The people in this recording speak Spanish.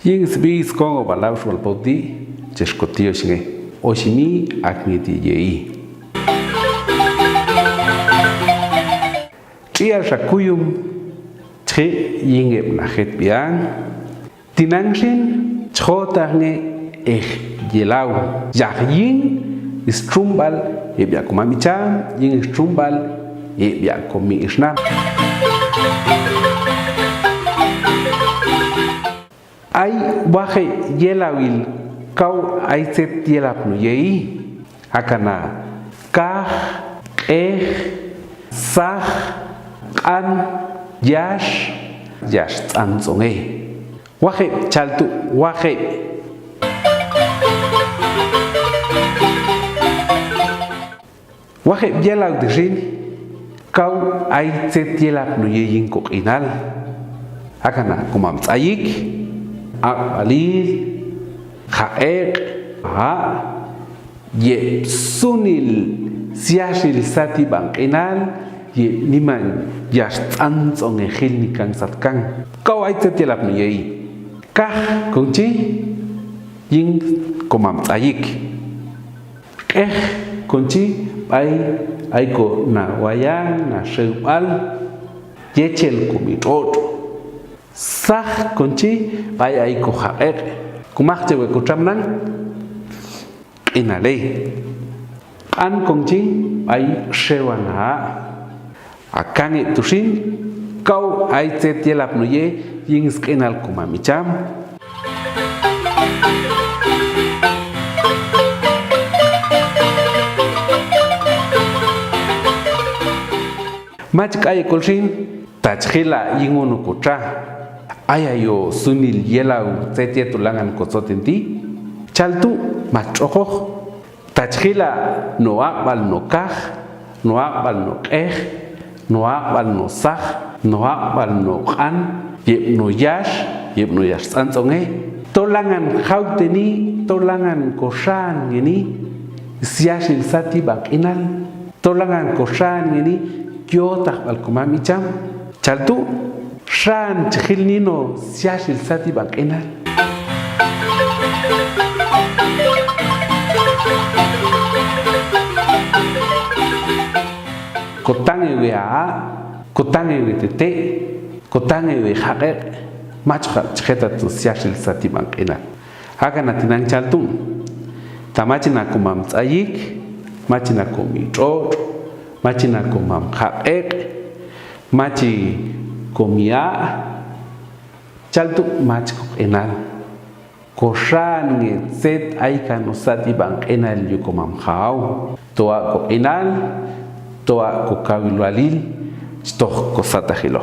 Ying sbis kongo balaw shwal poti cheshkotio shinge. Oshimi akniti yei. Tia shakuyum tre yinge nahet biang. Tinangshin chotange yelaw. Ying strumbal ebya kumamicham ying strumbal ebya komi isna. Ay waje yelawil kau ay set yelap no yei akana kah sah an yash tsanzonge waje chaltu waje yelaw dishin kau ay set yelap no yei inal akana kumam tsayik Alil, Haek, ye sunil siashil sati bangkinal, ye niman yash tanzong ehil nikang satkang. Kau ay tetilap ni yei. Kah kunci ying komam tsayik. Kunci ay ko na wayang na shewal yechel kumitot. Sah kunci bay ay ko haek kumak cewe ko tramnang inale an kunci bay shewan ha akan itusin kau ay tetielap no ye ying skenal kumamicham mach ay kolsin tachila yingunu kutra ayayo sunil yelaw tetia tulangan kosotenti chaltu machojo tachila noa bal no kaj noa bal no noa bal no sah noa bal no kan yep no yash tsanzonge tolangan hauteni tolangan koshan ngeni siashil sati bakinal tolangan koshan ngeni kyotah bal kumamicham chaltu Shan chilnino siashil sati bangkenal. Kotange we kotange we tete, kotange we hager, machka cheta tu siashil sati bangkenal. Hagan atinang chaltum. Tamachina kumam tsayik, machina kumitot, machina kumam hager, machi komia chaltu mach enal koshan nge set aika no sati bang enal yukomam khau toa ko enal toa ko kawilwalil stoh ko satahilo